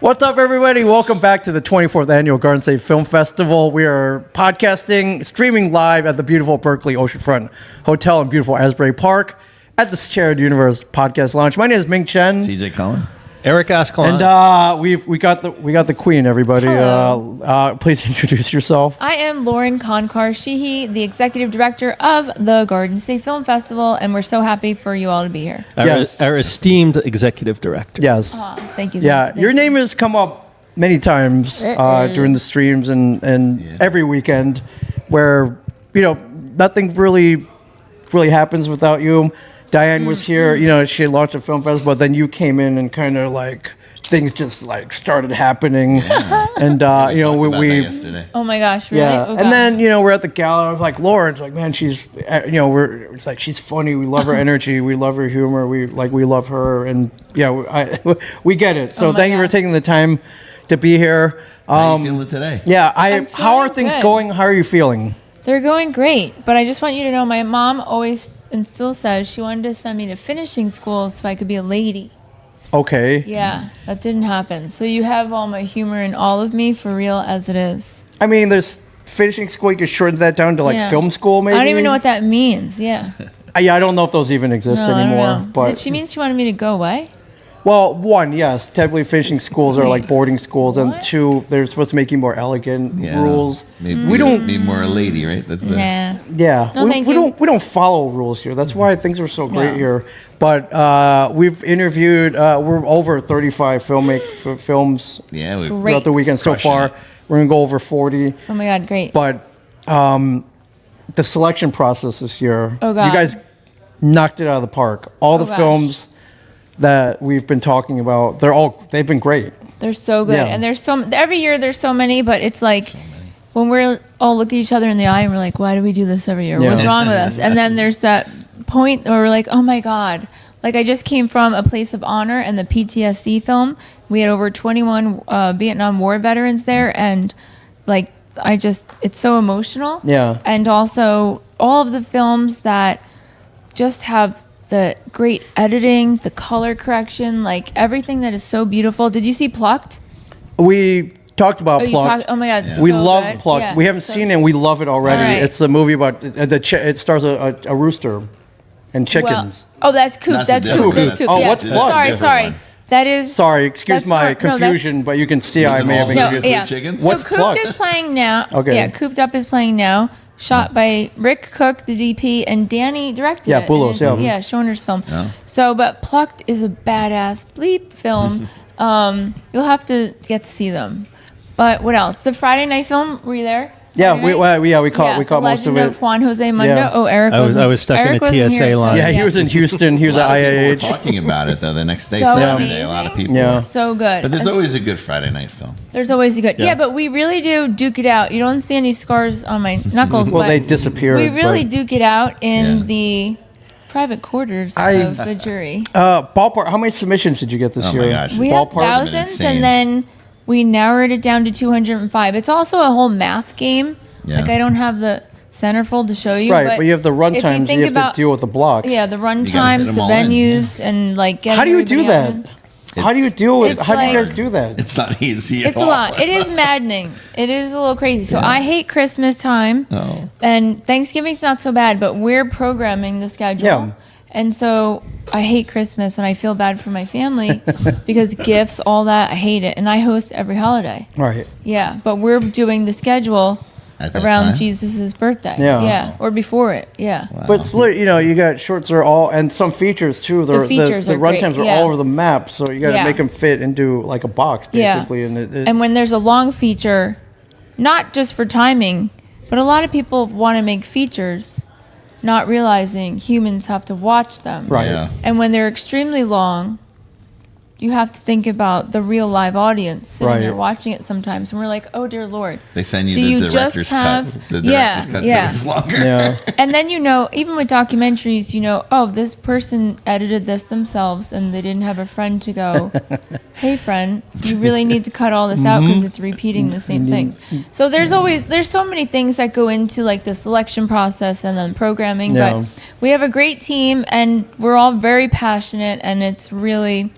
What's up, everybody? Welcome back to the 24th Annual Garden State Film Festival. We are podcasting, streaming live at the beautiful Berkeley Oceanfront Hotel in beautiful Asbury Park at the Shared Universe Podcast Lounge. My name is Ming Chen. CJ Cullen. Eric Ascalon. And we got the queen, everybody. Please introduce yourself. I am Lauren Concarsheehy, the executive director of the Garden State Film Festival, and we're so happy for you all to be here. Our esteemed executive director. Yes. Thank you. Yeah, Thank your you. name has come up many times during the streams and every weekend, where nothing really happens without you. Diane was here, she launched a film festival, but then you came in and kind of like things just like started happening. Yeah. And, we yesterday. Oh my gosh, really? Yeah. Oh, and then, we're at the gala. I was like, Lauren's like, man, she's, it's like, she's funny. We love her energy. We love her humor. We love her. And we get it. So thank you for taking the time to be here. How are you feeling today? Yeah. How are things going? How are you feeling? They're going great, but I just want you to know my mom always and still says she wanted to send me to finishing school so I could be a lady. Okay. Yeah, that didn't happen. So you have all my humor in all of me for real as it is. I mean, there's finishing school. You could shorten that down to film school, maybe. I don't even know what that means. Yeah. I don't know if those even exist anymore. I don't know. But did she mean she wanted me to go away? Well, one, yes, technically finishing schools are like boarding schools, and What? two, they're supposed to make you more elegant rules. Maybe we don't be more a lady, right? That's Nah. Yeah, No, thank we you. don't follow rules here. That's why things are so great No. here. But we've interviewed we're over 35 films Yeah, we Great. throughout the weekend so Crushing far. it. We're gonna go over 40. Oh my God, great. But the selection process this year, Oh, God. you guys knocked it out of the park. All the gosh. films that we've been talking about, they've been great. They're so good. Yeah. And every year there's so many, but it's like when we're all look at each other in the eye and we're like, why do we do this every year? Yeah. What's wrong with us? And then there's that point where we're like, oh my God. Like I just came from A Place of Honor and the PTSD film. We had over 21 Vietnam War veterans there. And like, it's so emotional. Yeah. And also all of the films that just have the great editing, the color correction, like everything that is so beautiful. Did you see Plucked? We talked about Plucked. Oh my God, Yeah. so We love good. Plucked. Yeah, We haven't so seen it, and we love it already. All right. It's the movie about it stars a rooster and chickens. Oh, that's Coop. That's That's a Coop. different That's Coop. one. Oh, Yeah. what's Plucked? Sorry. That is. Sorry, excuse that's my not- no, that's- confusion, but you can see I may have. No, With yeah. chickens? What's so Cooped Plucked? is playing now. Okay. Yeah, Cooped Up is playing now. Shot by Rick Cook, the DP, and Danny directed Yeah, it. Boulos, And it's- yeah. Yeah, Schoner's film. Oh. So, but Plucked is a badass bleep film. You'll have to get to see them. But what else? The Friday night film. Were you there? Yeah, Friday night? we caught The most of Legend it. Juan Jose Mundo. Yeah. Oh, Eric I was stuck in Eric a wasn't TSA here, so line. Yeah, he was in Houston. He was A at lot of people were IAH. talking about it though the next day, So Saturday. A lot of amazing. people. Yeah. were. So good. But there's And always a good Friday night film. there's always a good. Yeah. Yeah, but we really do duke it out. You don't see any scars on my knuckles. Well, but they disappeared. We really but- duke it out in Yeah. the private quarters I- of the jury. Ballpark. How many submissions did you get this Oh year? my gosh. We had Ballpark? thousands, Insane. and then we narrowed it down to 205. It's also a whole math game. Yeah. Like I don't have the centerfold to show you. Right, but you have the run if times. think You have about- to deal with the blocks. Yeah, the run gotta times, fit the 'em all in, venues, and like getting How do you do everybody out that? in. How do you deal with? it's How do you like- guys do that? It's not easy. At It's a all. lot. It is maddening. It is a little crazy. So I hate Christmas time. Oh. And Thanksgiving's not so bad, but we're programming the schedule. Yeah. And so I hate Christmas and I feel bad for my family because gifts, all that, I hate it. And I host every holiday. Right. Yeah. But we're doing the schedule At that around time? Jesus' birthday. Yeah. Yeah. Or before it. Yeah. But it's you got shorts are all and some features too. features the are run great, times are yeah. all over the map, so you got to Yeah. make them fit into like a box basically. Yeah. And And when there's a long feature, not just for timing, but a lot of people want to make features, not realizing humans have to watch them. Right. Yeah. And when they're extremely long, you have to think about the real live audience sitting there Right. watching it sometimes. And we're like, oh, dear Lord. They send you Do the you director's just have- cut. The Yeah, director's cut yeah. is longer. yeah, And then, even with documentaries, oh, this person edited this themselves and they didn't have a friend to go, hey, friend, you really need to cut all this out because it's repeating the same things. So there's so many things that go into like the selection process and then programming. Yeah. But we have a great team and we're all very passionate and it's really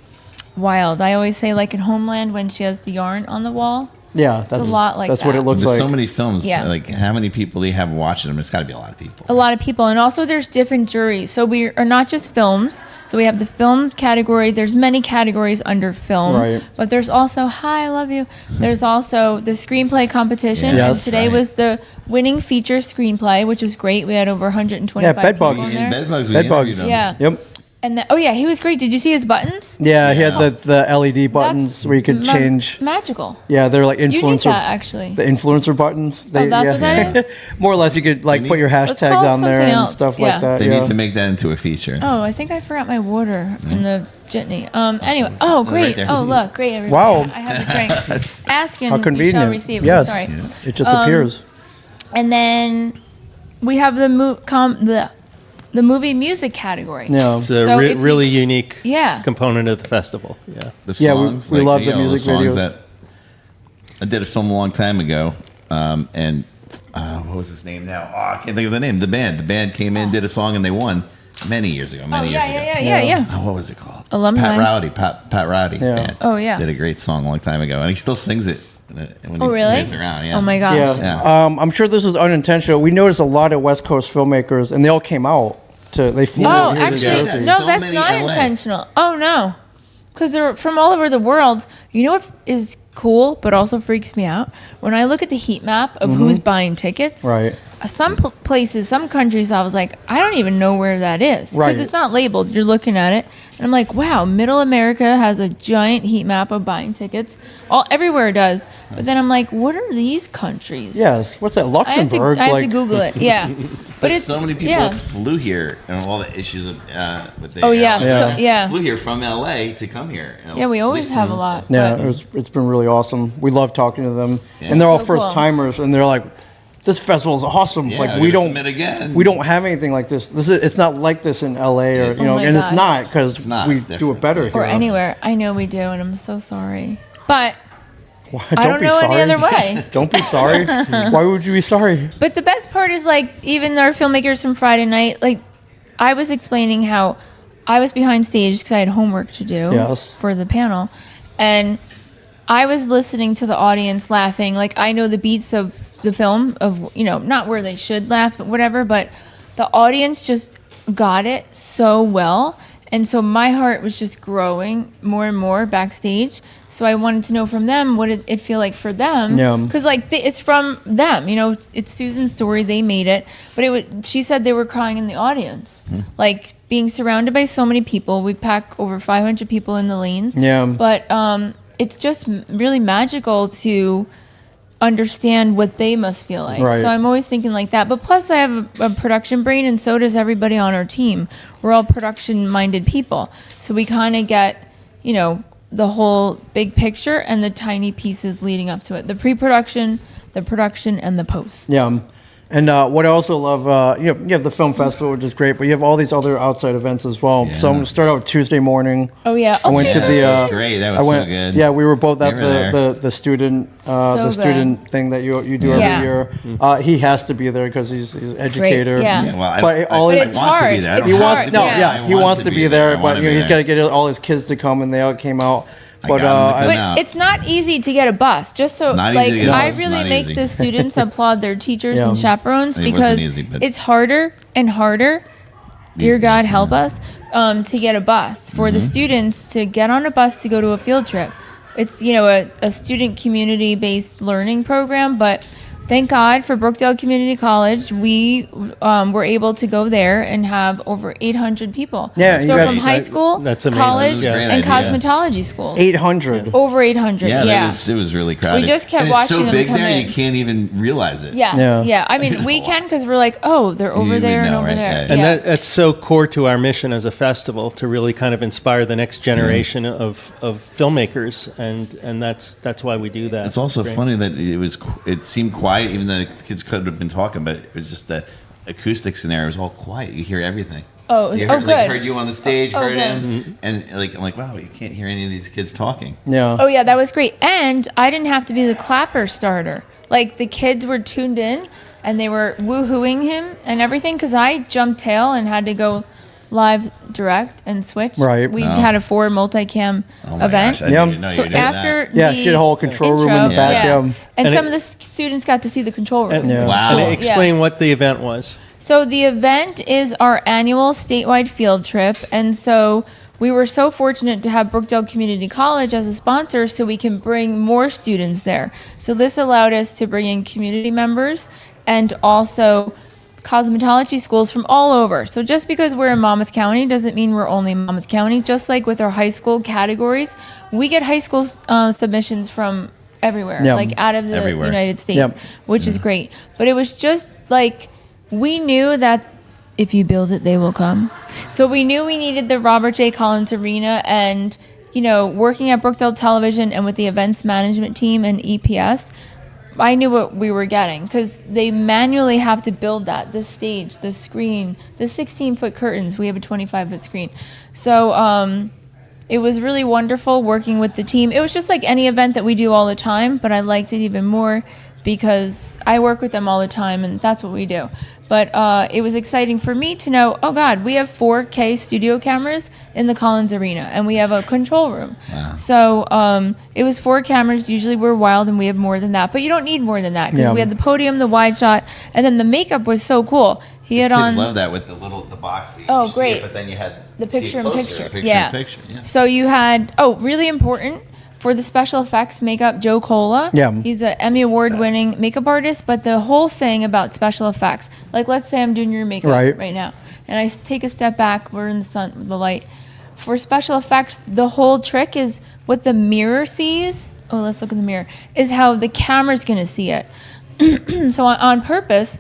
wild. I always say, like in Homeland, when she has the yarn on the wall. Yeah, that's a lot like that's what that. it looks There's like. so many films. Yeah. Like, how many people do you have watching them? It's got to be a lot of people. A lot of people, and also there's different juries. So we are not just films. So we have the film category. There's many categories under film, Right. but there's also hi, I love you. There's also the screenplay competition, Yeah. and Yes. today Right. was the winning feature screenplay, which was great. We had over 125 Yeah, Bedbugs. people in there. Bedbugs. we Bedbugs. interviewed them. Yeah. Yep. And oh yeah, he was great. Did you see his buttons? Yeah, he Yeah. had the LED buttons where you could change. Magical. Yeah, they're like You need influencer. that actually. The influencer buttons. That's what that is? More or less, you could like You put your Let's hashtags call it on there something and else. stuff Yeah. like that. They yeah. need to make that into a feature. Oh, I think I forgot my water in the jitney. Anyway. Oh, right great. there. Oh, look, great. Everybody. Wow. I have a drink. Ask and How you convenient. shall receive. Yes. Sorry. It just appears. And then we have the movie music category. Yeah. It's a So if you- really unique Yeah. component of the festival. Yeah. The Yeah, we- songs, we love the you know, music songs videos. That I did a film a long time ago, and what was his name now? Oh, I can't think of the name. The band came in, did a song, and they won many years ago. Oh, Many years ago. yeah. Oh, what was it called? Alumni. Pat Rowdy Yeah. band. Oh, yeah. Did a great song a long time ago, and he still sings it when Oh, he really? plays around. Yeah. Oh my gosh. Yeah. Yeah. I'm sure this is unintentional. We noticed a lot of West Coast filmmakers, and they all came out. They flew Oh, over here to actually, Jersey. no, So that's many not LA. intentional. Oh no, because they're from all over the world. You know what is cool, but also freaks me out? When I look at the heat map of who's buying tickets. Right. Some places, some countries, I was like, I don't even know where that is because Right. it's not labeled. You're looking at it, and I'm like, wow, Middle America has a giant heat map of buying tickets. Everywhere does. But then I'm like, what are these countries? Yes. What's that? I have Luxembourg. to like, Google it. Yeah, but it's so many people Yeah. flew here, and all the issues of with the Oh yeah, LA, so yeah. flew here from LA to come here. Yeah, we At always least have in- a lot. Yeah, but- it's been really awesome. We love talking to them, Yeah. and they're all So first cool. timers, and they're like, "This festival is awesome. Yeah, like we're we gonna don't submit again. we don't have anything like this. It's not like this in LA or Oh my and it's gosh. not because It's not, we it's do it different. better or here. anywhere. I know we do, and I'm so sorry. But Why- I don't be know sorry. any other way. Don't be sorry. Why would you be sorry? But the best part is like even our filmmakers from Friday night. Like I was explaining how I was behind stage because I had homework to do Yes. for the panel, and I was listening to the audience laughing. Like I know the beats of the film of not where they should laugh, but whatever. But the audience just got it so well. And so my heart was just growing more and more backstage. So I wanted to know from them what it feel like for them. Yeah. Because like it's from them, it's Susan's story. They made it, but she said they were crying in the audience, like being surrounded by so many people. We pack over 500 people in the lanes. Yeah. But it's just really magical to understand what they must feel like. Right. So I'm always thinking like that. But plus I have a production brain, and so does everybody on our team. We're all production minded people. So we kind of get, the whole big picture and the tiny pieces leading up to it. The pre-production, the production, and the post. Yeah. And what I also love, you have the film festival, which is great, but you have all these other outside events as well. Yeah. So I'm going to start out Tuesday morning. Oh yeah. I went to the. That was great. That was I went, so good. Yeah, we were both at We were the student So the good. student thing that you do Yeah. every year. He has to be there because he's an educator. yeah. Yeah, well, But all I But it's want to hard. be there. I It's don't He have wants to no, be Yeah. there. yeah, I he want wants to be there, I but wanna be he's there. got to get all his kids to come, and they all came out. I But got him to come But out. it's not easy to get a bus. Just so, Not easy like, to get a I bus. really Not make easy. the students applaud their teachers Yeah. and chaperones It wasn't because easy, but it's harder and harder. Dear These God, days, help yeah. us to get a bus for the students to get on a bus to go to a field trip. It's a student community based learning program, but thank God for Brookdale Community College, we were able to go there and have over 800 people. Yeah, you so got- from high school, That's amazing. college, That's a great and idea. cosmetology schools. 800. Over 800. Yeah, Yeah. it was really crowded. We just kept and watching it's so them big come there, in. you can't even realize it. Yes, Yeah. yeah. I mean, It's we a can lot. because we're like, oh, they're over would there and know, over right? there. Yeah. And Yeah. that's so core to our mission as a festival to really kind of inspire the next generation of filmmakers, and that's why we do that. It's also Great. funny that it seemed quiet, even though the kids could have been talking, but it was just the acoustics in there. It was all quiet. You hear everything. Oh, it was- You oh, heard, like, good. heard you on the stage, Oh, heard good. him, and I'm like, wow, you can't hear any of these kids talking. Yeah. Oh yeah, that was great. And I didn't have to be the clapper starter. Like the kids were tuned in and they were woohooing him and everything because I jumped tail and had to go live direct and switch. Right. We Oh. had a 4 multicam Oh my event. gosh, I didn't even know you So were doing after that. Yeah, the she had a whole control room in the intro, back. Yeah. and And some it- of the students got to see the control room. And Yeah. which is Wow. cool. and explain what the event was. So the event is our annual statewide field trip, and so we were so fortunate to have Brookdale Community College as a sponsor so we can bring more students there. So this allowed us to bring in community members and also cosmetology schools from all over. So just because we're in Monmouth County doesn't mean we're only in Monmouth County. Just like with our high school categories, we get high school submissions from everywhere, Yeah. like out of the Everywhere. United States, Yep. which is great. But it was just like we knew that if you build it, they will come. So we knew we needed the Robert J. Collins Arena, and working at Brookdale Television and with the events management team and EPS, I knew what we were getting because they manually have to build that, the stage, the screen, the 16-foot curtains. We have a 25-foot screen. So it was really wonderful working with the team. It was just like any event that we do all the time, but I liked it even more because I work with them all the time, and that's what we do. But it was exciting for me to know, oh, God, we have 4K studio cameras in the Collins Arena, and we have a control room. Wow. So it was 4 cameras. Usually we're wild, and we have more than that. But you don't need more than that because Yeah. we had the podium, the wide shot, and then the makeup was so cool. He had Kids on... love that with the box. That you Oh, see great. It, but then you had The see it picture in closer, picture. the picture Yeah. in picture. Yeah. So you had, really important for the special effects makeup, Joe Cola. Yeah. He's an Emmy Award winning makeup artist, but the whole thing about special effects, like let's say I'm doing your makeup Right. now, and I take a step back, we're in the sun, the light. For special effects, the whole trick is what the mirror sees. Oh, let's look in the mirror, is how the camera's going to see it. So on purpose,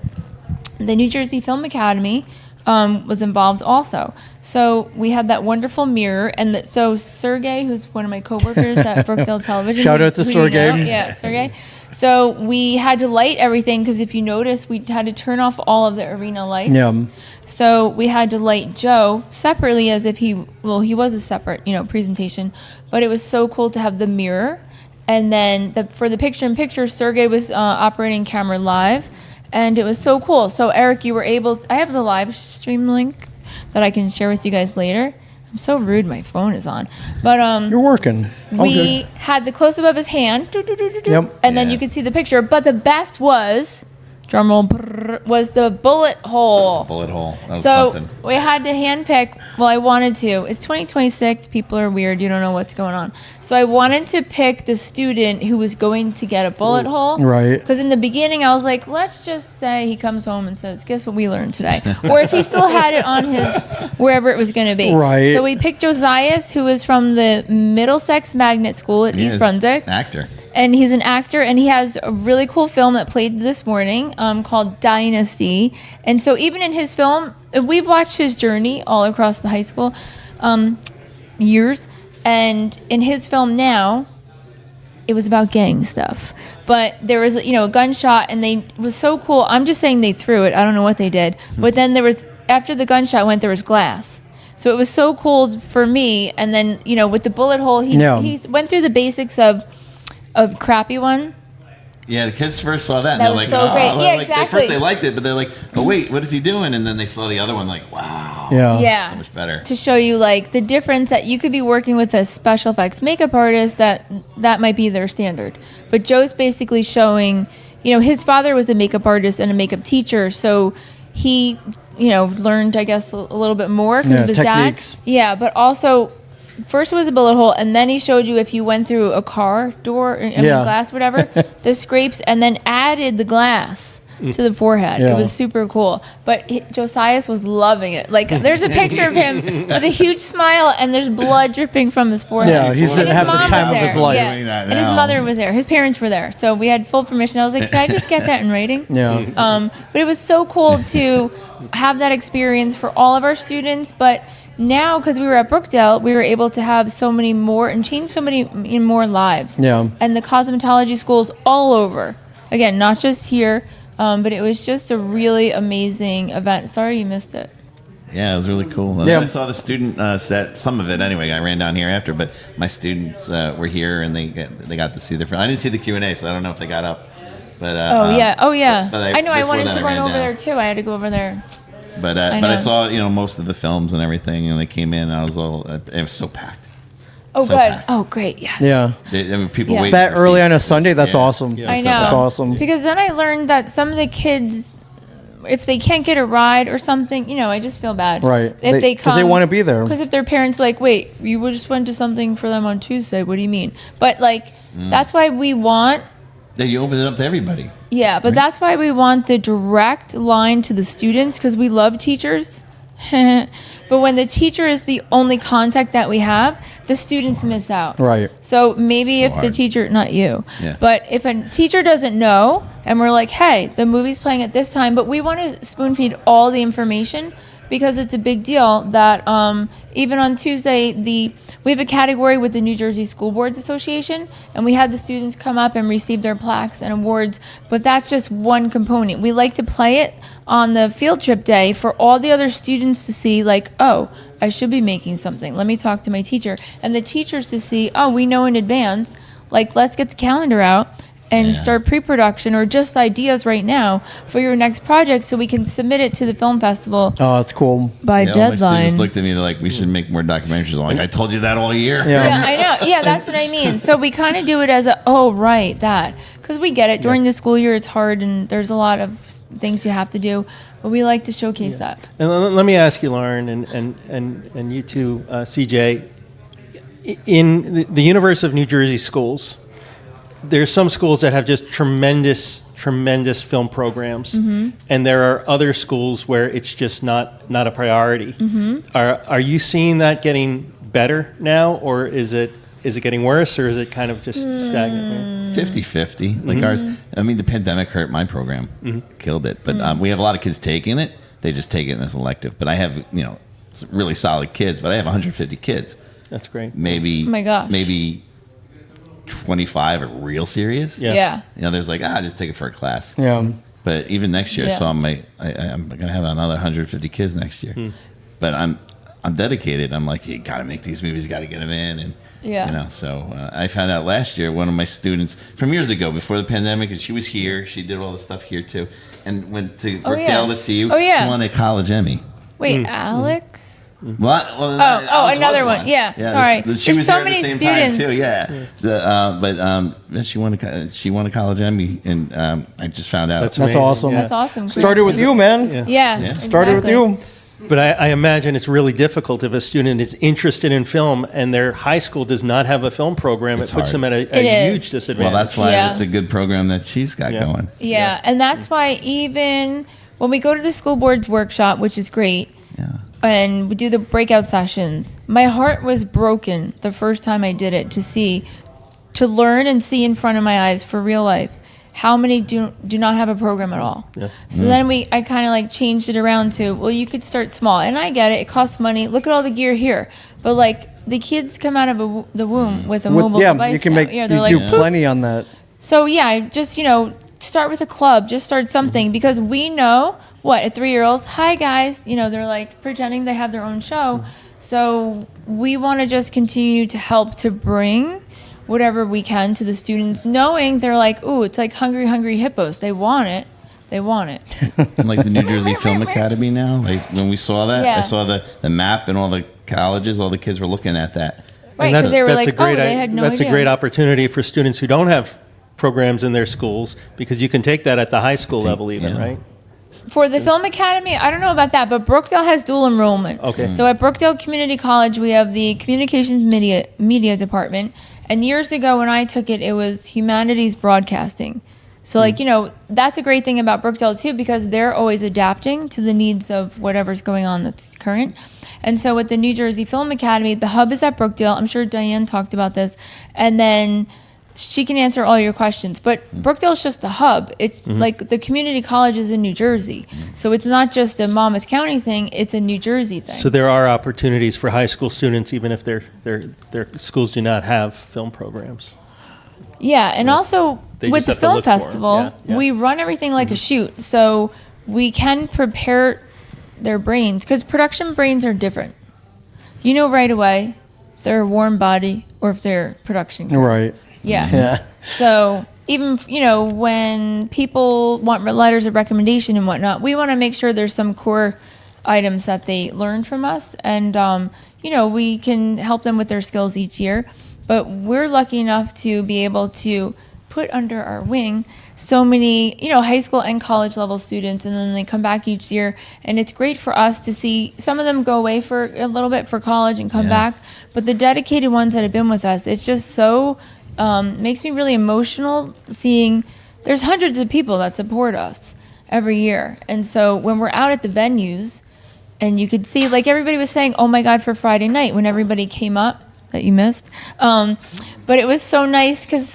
the New Jersey Film Academy was involved also. So we had that wonderful mirror, and so Sergey, who's one of my coworkers at Brookdale Television, Shout out to who you know, Sergey. yeah, Sergey. So we had to light everything because if you notice, we had to turn off all of the arena lights. Yeah. So we had to light Joe separately, as if he was a separate presentation, but it was so cool to have the mirror, and then for the picture-in-picture, Sergey was operating camera live. And it was so cool. So Eric, you were able I have the live stream link that I can share with you guys later. I'm so rude, my phone is on. But You're working. we had the close up of his hand, Yep. and then Yeah. you could see the picture. But the best was, drumroll, was the bullet hole. Bullet hole. That was So something. we had to handpick. Well, I wanted to. It's 2026. People are weird. You don't know what's going on. So I wanted to pick the student who was going to get a bullet hole. Right. Because in the beginning, I was like, let's just say he comes home and says, guess what we learned today? Or if he still had it on his, wherever it was going to be. Right. So we picked Josias, who was from the Middlesex Magnet School at He East is Brunswick. Actor. And he's an actor, and he has a really cool film that played this morning called Dynasty. And so even in his film, we've watched his journey all across the high school years. And in his film now, it was about gang stuff. But there was, a gunshot, and it was so cool. I'm just saying they threw it. I don't know what they did. But then after the gunshot went, there was glass. So it was so cool for me. And then, with the bullet hole, he went through the basics of a crappy one. Yeah, the kids first saw that, and That they're was like, so "Oh!" great. Yeah, Like, at exactly. first they liked it, but they're like, "Oh wait, what is he doing?" And then they saw the other one, like, "Wow, Yeah. so much better." To show you the difference that you could be working with a special effects makeup artist that might be their standard. But Joe's basically showing, his father was a makeup artist and a makeup teacher, so he, learned, I guess, a little bit more because Yeah, of his techniques. dad. Yeah, but also first it was a bullet hole, and then he showed you if you went through a car door, glass, whatever, the scrapes, and then added the glass to the forehead. Yeah. It was super cool. But Josias was loving it. There's a picture of him with a huge smile, and there's blood dripping from his forehead. Yeah, he's And his having the mom time was of his there. life. Yeah. Doing that And his now. mother was there. His parents were there. So we had full permission. I was like, can I just get that in writing? Yeah. But it was so cool to have that experience for all of our students. But now, because we were at Brookdale, we were able to have so many more and change so many more lives. Yeah. And the cosmetology schools all over. Again, not just here, but it was just a really amazing event. Sorry you missed it. Yeah, it was really cool. Yeah. I saw the student set, some of it anyway. I ran down here after, but my students were here and they got to see their film. I didn't see the Q&A, so I don't know if they got up. But Oh yeah. but I know. I before wanted that to I run ran over down. there too. I had to go over there. But I I know. saw most of the films and everything, and they came in, and I was all it was so packed. Oh, So good. packed. Oh, great. Yes. Yeah. I mean, people Yeah. waiting That for early on a seats. Sunday, that's Yeah. awesome. Yeah. I So know. That's bad. awesome. Because then I learned that some of the kids, if they can't get a ride or something, I just feel bad. Right. If they come. Because they want to be there. Because if their parents like, wait, you just went to something for them on Tuesday. What do you mean? But that's why we want. Yeah, you open it up to everybody. Yeah, but that's why we want the direct line to the students because we love teachers. But when the teacher is the only contact that we have, the students miss out. Right. So maybe if the hard. teacher, not you, Yeah. but if a teacher doesn't know and we're like, hey, the movie's playing at this time, but we want to spoon feed all the information because it's a big deal that even on Tuesday, we have a category with the New Jersey School Boards Association, and we had the students come up and receive their plaques and awards, but that's just one component. We like to play it on the field trip day for all the other students to see, like, oh, I should be making something. Let me talk to my teacher. And the teachers to see, oh, we know in advance, like, let's get the calendar out and start pre-production or just ideas right now for your next project so we can submit it to the film festival Oh, that's cool. by My students deadline. looked at me, they're like, we should make more documentaries. I'm like, I told you that all year. Yeah. Yeah, I know. Yeah, that's what I mean. So we kind of do it as that. Because we get it. During the school year, it's hard and there's a lot of things you have to do. But we like to showcase that. And let me ask you, Lauren, and you too, CJ. In the universe of New Jersey schools, there's some schools that have just tremendous film programs, and there are other schools where it's just not a priority. Are you seeing that getting better now, or is it getting worse, or is it kind of just stagnant? 50-50. Like ours, I mean, the pandemic hurt my program, killed it. But we have a lot of kids taking it. They just take it as an elective. But I have, really solid kids. But I have 150 kids. That's great. Maybe, Oh my gosh. maybe 25 are real serious. Yeah. Yeah. There's like, just take it for a class. Yeah. But even next year, Yeah. so I'm gonna have another 150 kids next year. But I'm dedicated. I'm like, you got to make these movies, got to get them in, and Yeah. So I found out last year one of my students from years ago, before the pandemic, and she was here. She did all the stuff here too, and went to Oh, Brookdale yeah. to see you. Oh, yeah. She won a college Emmy. Wait, Alex? What? Well, Oh, Alice another was one. Yeah, sorry. She There's was so here at many the same students. time too. Yeah. But she won a college Emmy, and I just found out. That's amazing. awesome. Yeah. That's awesome. Started with you, man. Yeah. Yeah. Yeah. Started with exactly. you. But I imagine it's really difficult if a student is interested in film and their high school does not have a film program. It's It puts hard. them at It a is. huge disadvantage. Well, that's why Yeah. it's a good program that she's got Yeah. going. Yeah, and that's why even when we go to the school boards workshop, which is great, Yeah. and we do the breakout sessions, my heart was broken the first time I did it to learn and see in front of my eyes for real life how many do not have a program at all. Yeah. So then I kind of like changed it around to, well, you could start small, and I get it costs money. Look at all the gear here, but like the kids come out of the womb with a mobile device. you can now. make Yeah, you they're like, do "Poop." plenty on that. So yeah, I just start with a club, just start something because we know what at 3-year-olds. Hi guys, they're like pretending they have their own show. So we want to just continue to help to bring whatever we can to the students, knowing they're like, ooh, it's like hungry hippos. They want it. They want it. And like the New Jersey Film Academy now, like when we saw that, Yeah. I saw the map and all the colleges, all the kids were looking at that. Right, And because they were that's like, a great, they had no that's idea. a great opportunity for students who don't have programs in their schools because you can take that at the high school level even, yeah. right? For the Film Academy, I don't know about that, but Brookdale has dual enrollment. Okay. So at Brookdale Community College, we have the Communications Media Department. And years ago when I took it, it was Humanities Broadcasting. So, that's a great thing about Brookdale, too, because they're always adapting to the needs of whatever's going on that's current. And so with the New Jersey Film Academy, the hub is at Brookdale. I'm sure Diane talked about this. And then she can answer all your questions. But Brookdale's just the hub. It's like the community college is in New Jersey. So it's not just a Monmouth County thing, it's a New Jersey thing. So there are opportunities for high school students even if their schools do not have film programs. Yeah, and also They with just the have to film look for 'em. festival, Yeah, yeah. we run everything like a shoot. So we can prepare their brains because production brains are different. You know right away if they're a warm body or if they're production. crew. Right. Yeah. Yeah. So even, when people want letters of recommendation and whatnot, we want to make sure there's some core items that they learn from us, and we can help them with their skills each year. But we're lucky enough to be able to put under our wing so many, high school and college level students, and then they come back each year, and it's great for us to see some of them go away for a little bit for college and come back. But the dedicated ones that have been with us, it's just so makes me really emotional seeing there's hundreds of people that support us every year. And so when we're out at the venues, and you could see, like everybody was saying, oh my God, for Friday night when everybody came up that you missed. But it was so nice because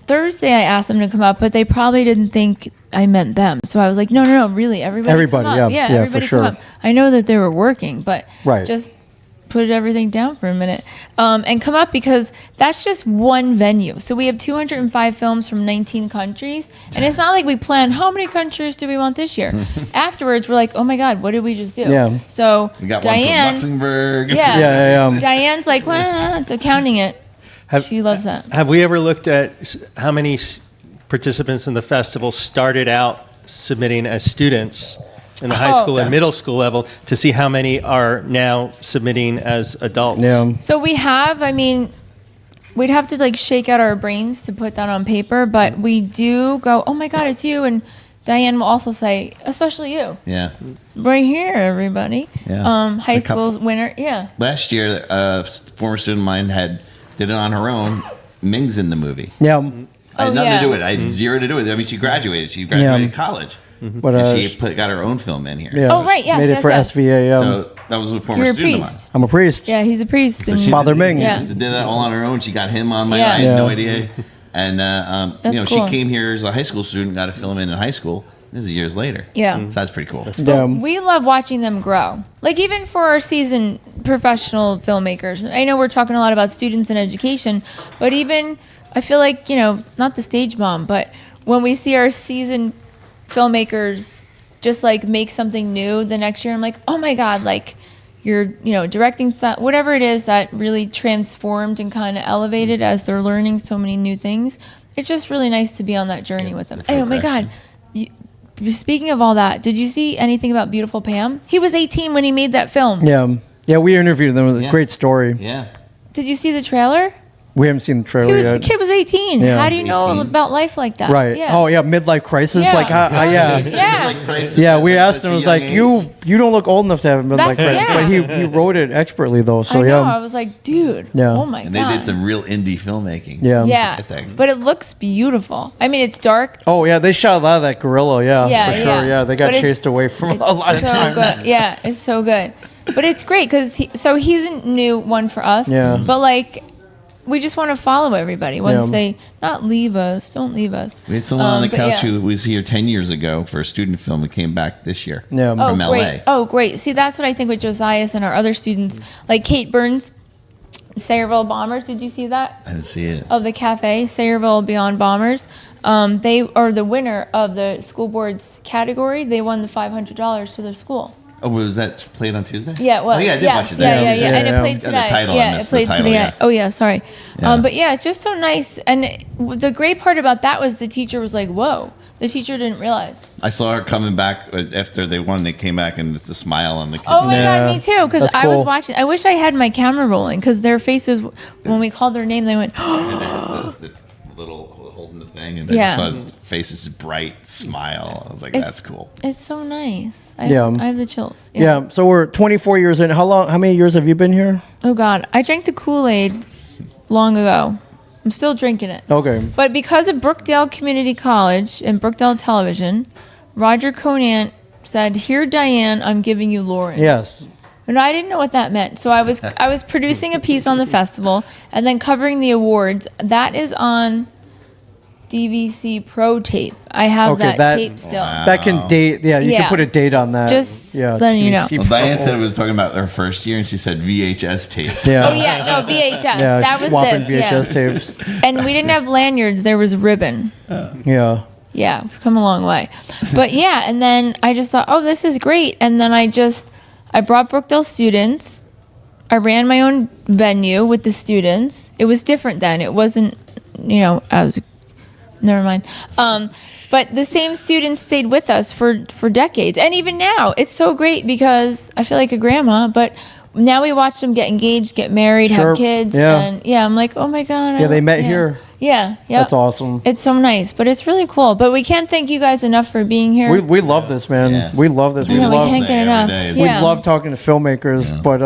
Thursday I asked them to come up, but they probably didn't think I meant them. So I was like, no, really, everybody come up. yeah, everybody for sure. come up. I know that they were working, but Right. just put everything down for a minute and come up, because that's just one venue. So we have 205 films from 19 countries, and it's not like we plan how many countries do we want this year. Afterwards, we're like, oh my God, what did we just do? Yeah. So We got Diane, one from Luxembourg. yeah. Diane's like, well, they're counting it. She loves that. Have we ever looked at how many participants in the festival started out submitting as students in the high school and middle school level to see how many are now submitting as adults? Yeah. So we have, we'd have to like shake out our brains to put that on paper, but we do go, oh my God, it's you. And Diane will also say, especially you. Yeah. Right here, everybody. Yeah. High A couple- school's winner. Yeah. Last year, a former student of mine did it on her own. Ming's in the movie. Yeah. I had Oh, nothing yeah. to do with it. I had zero to do with it. I mean, she graduated. She graduated college. But And she got her own film in here. yeah, Oh, right, yes, made it yes, for yes. SVA. So that was a former You're a student of mine. priest. I'm a priest. Yeah, he's a priest. So and- she Father did- Ming. Yeah. She did that all on her own. She got him on my. Yeah. I had no Yeah. idea. And That's cool. she came here as a high school student, got a film in high school. This is years later. Yeah. So that's pretty cool. Yeah. We love watching them grow. Like even for our seasoned professional filmmakers. I know we're talking a lot about students and education, but even I feel like, not the stage mom, but when we see our seasoned filmmakers just like make something new the next year, I'm like, oh my God, like you're, directing whatever it is that really transformed and kind of elevated as they're learning so many new things. It's just really nice to be on that journey with them. Oh my God. Speaking of all that, did you see anything about Beautiful Pam? He was 18 when he made that film. Yeah. Yeah, we interviewed them. It was a great story. Yeah. Did you see the trailer? We haven't seen the trailer The yet. kid was 18. Yeah. How do you know 18. about life like that? Right. Yeah. Oh, yeah, midlife crisis. Yeah. Like, yeah. Yeah. Yeah, we asked him. It was like, you don't look old enough to have a midlife That's- crisis. yeah. But he wrote it expertly, though. So, I know. I yeah. was like, dude. Yeah. Oh my And God. they did some real indie filmmaking. Yeah. Yeah. Look at that. But it looks beautiful. I mean, it's dark. Oh, yeah, they shot a lot of that gorilla. Yeah, Yeah, for sure. yeah. Yeah, they got But it's- chased away from It's a lot of so time. good. Yeah, it's so good. But it's great because he's a new one for us. Yeah. But like, we just want to follow everybody. Once Yeah. they not leave us, don't leave us. We had someone on the but couch yeah. who was here 10 years ago for a student film and came back this year. Yeah. Oh, From great. LA. Oh, great. See, that's what I think with Josias and our other students, like Kate Burns, Sayreville Bombers. Did you see that? I didn't see it. Of the cafe, Sayreville Beyond Bombers. They are the winner of the school board's category. They won the $500 to their school. Oh, was that played on Tuesday? Yeah, it was. Oh, yeah, I did yes, watch it. Yeah, Yeah, and yeah. it played It's got a today. title. I Yeah, it missed the played title, today. yeah. Oh, yeah, sorry. Yeah. But yeah, it's just so nice. And the great part about that was the teacher was like, whoa. The teacher didn't realize. I saw her coming back after they won. They came back and it's a smile on the kids' Oh my face. Yeah. God, me too. Because That's I was cool. watching. I wish I had my camera rolling because their faces, when we called their name, they went, the little holding the thing, and then Yeah. I saw the faces bright smile. I was like, It's- that's cool. it's so nice. I have the chills. Yeah. So we're 24 years in. How many years have you been here? Oh God, I drank the Kool-Aid long ago. I'm still drinking it. Okay. But because of Brookdale Community College and Brookdale Television, Roger Conant said, "Here, Diane, I'm giving you Lauren." Yes. And I didn't know what that meant. So I was producing a piece on the festival and then covering the awards. That is on DVC Pro tape. I have Okay, that tape still. Wow. That can date. Yeah, you Yeah. can put a date on that. Just yeah. letting you know. TVC Well, Diane Pro. said it was talking about her first year, and she said VHS tape. Yeah. Oh yeah, no VHS. Yeah. that was swapping this. VHS Yeah. tapes. And we didn't have lanyards. There was ribbon. Yeah. Yeah, we've come a long way. But yeah, and then I just thought, oh, this is great. And then I brought Brookdale students. I ran my own venue with the students. It was different then. It wasn't, as never mind. But the same students stayed with us for decades, and even now, it's so great because I feel like a grandma, but. Now we watch them get engaged, get married, Sure. have kids, Yeah. and I'm like, oh my god. Yeah, they met here. Yeah, yeah. That's awesome. It's so nice, but it's really cool. But we can't thank you guys enough for being here. We love this, man. Yeah. We love this. I know, we can't get every enough. day. We Yeah. love talking to filmmakers, but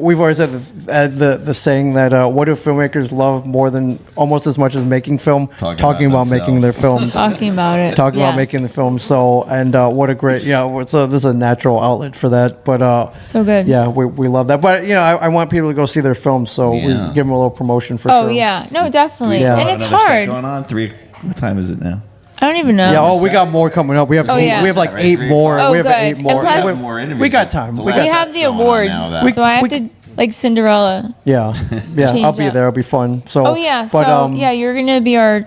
we've always had the saying that what do filmmakers love more than almost as much as making film? Talking about making their films. Talking about it. Talking about Yes. making the film. So, and what a great, this is a natural outlet for that. But So good. yeah, we love that. But I want people to go see their films, so we Yeah. give them a little promotion for Oh sure. yeah, no, definitely, Yeah. and it's Another set hard. going on 3. What time is it now? I don't even know. Yeah. Oh, we got more coming up. We have Oh, yeah. we have like Right, 8 3 more. o'clock. Oh, we have good. 8 And more. plus- We more interviews. We got time. The We last got we have set's the going on awards, now, that- so I have we- to like Cinderella. Yeah. Change I'll be up. there. It'll be fun. So. Oh yeah, But, so yeah, you're gonna be our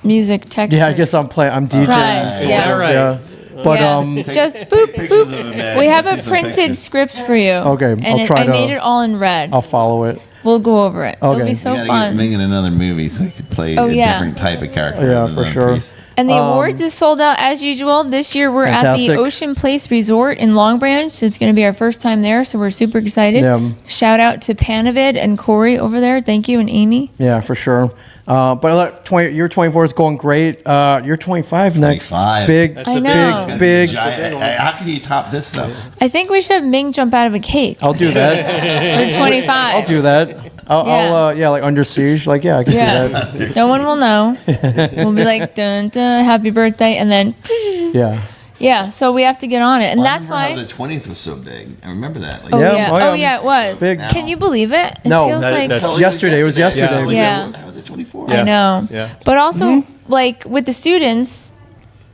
music tech. Yeah, I guess I'm playing. I'm DJing. Surprise, yeah. All right. Yeah. But Yeah. Just boop pictures boop. of it, man. We have See a some printed pictures. script for you. Okay, and I'll try I to- made it all in red. I'll follow it. We'll go over it. It'll Okay. be so We gotta fun. Make it another movie so you could play Oh, a yeah. different type of character. Yeah, rather for than a sure. priest. And the awards is sold out as usual. This year we're at Fantastic. the Ocean Place Resort in Long Branch. It's going to be our first time there, so we're super excited. Yeah. Shout out to Panavid and Corey over there. Thank you, and Amy. Yeah, for sure. But your 24 is going great. You're 25 next. 25. Big, That's I a know. big, big. Giant- How can you top this though? I think we should have Ming jump out of a cake I'll do that. for 25. I'll do that. I'll like Under Siege. Like, yeah, I can do Yeah. that. No one will know. We'll be like, dun, dun, happy birthday. And then, Yeah. yeah, so we have to get on it. And Well, that's I remember why. how the 20th was so big. I remember that. Like, Oh, Yeah, yeah. oh, yeah. Oh, yeah, it was. Big. Can you believe it? It No, feels like. that's- Yesterday. It was yesterday. Yeah. That was at 24. I know. Yeah. But also, like with the students,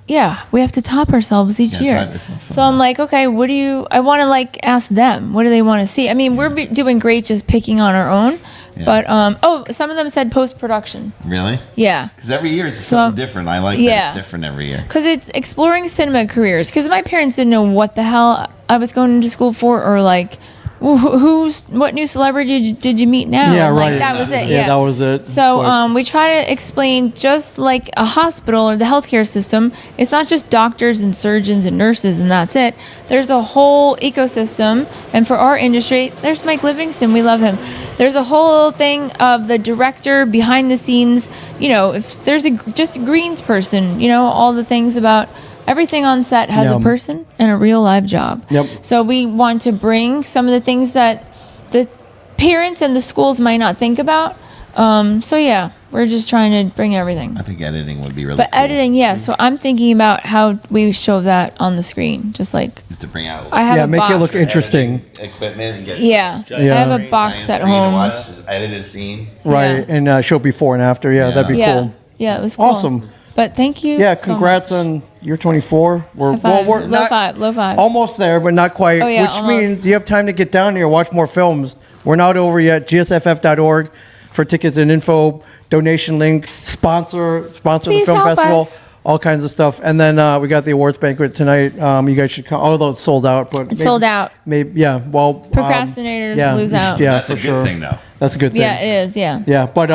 yeah, we have to top ourselves each Yeah, year. top yourself So I'm like, okay, what do you? I want to like ask them. What do they want to see? I mean, we're doing great just picking on our own. Yeah. But some of them said post production. Really? Yeah. Because every year is So- something different. I like that Yeah. it's different every year. Because it's exploring cinema careers. Because my parents didn't know what the hell I was going to school for, or like, what new celebrity did you meet now? Yeah, And, like, right. that was it. Yeah, Yeah, that was it. So But- we try to explain, just like a hospital or the healthcare system, it's not just doctors and surgeons and nurses and that's it. There's a whole ecosystem. And for our industry, there's Mike Livingston. We love him. There's a whole thing of the director behind the scenes. You know, if there's just a greens person, you know, all the things about everything on set has Yeah. a person and a real live job. Yep. So we want to bring some of the things that the parents and the schools might not think about. So yeah, we're just trying to bring everything. I think editing would be really But cool. editing, yeah. So I'm thinking about how we show that on the screen. Just like You have to bring out I have Yeah, a make box. it look interesting. equipment and get Yeah, Yeah. I have a Giant box at screen to home. watch this edited scene. Right. Yeah. And show before and after. Yeah, that'd be Yeah, cool. yeah, it was cool. Awesome. But thank you. Yeah, so congrats much. on your 24. High five. We're low not five, low five. almost there, but not quite. Oh, yeah, which almost. means you have time to get down here, watch more films. We're not over yet. GSFF.org for tickets and info. Donation link. Sponsor the Please film help festival. us. All kinds of stuff. And then we got the awards banquet tonight. You guys should come. Although it's sold out, but It's sold out. Maybe yeah. Well, Procrastinators yeah, lose out. Yeah, That's for a good sure. thing, though. That's a good thing. Yeah, it is. Yeah. Yeah, but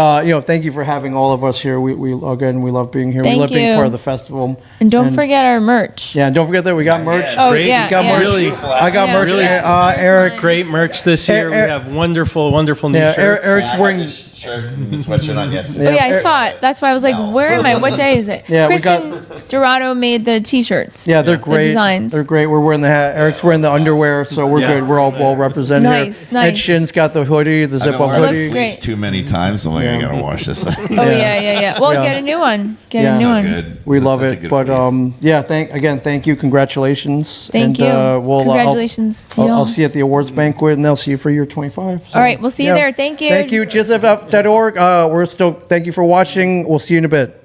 thank you for having all of us here. We again, we love being here. Thank we love being you. part of the festival. And don't forget our merch. Yeah, and don't forget that we got merch. Oh Great. yeah, We got yeah. merch. Really, I got Yeah. merch. Really? Eric. great merch this year. We have wonderful, wonderful new Yeah, shirts. Eric's wearing. I had this shirt and the sweatshirt on yesterday. Oh yeah, I Eric- saw it. That's why I was like, No. where am I? What day is it? Yeah, we Kristen Dorado made the T-shirts. Yeah, they're The great. designs. They're great. We're wearing the hat. Eric's wearing the underwear, so we're Yeah. good. We're all well represented Nice, here. nice. Ed Shin's got the hoodie, the I've zip been up wearing looks hoodie. it great. too many times. I'm like, I gotta wash this thing. Oh yeah. Well, Yeah. get a new one. Get Yeah. a new So one. Good. We That's love such a it. good But fleece. yeah, thank you, congratulations. Thank And, you. I'll- Congratulations to y'all. I'll see you at the awards banquet, and they'll see you for year 25. So, All right, we'll see you there. Thank you. Thank you, GSFF.org. We're still. Thank you for watching. We'll see you in a bit.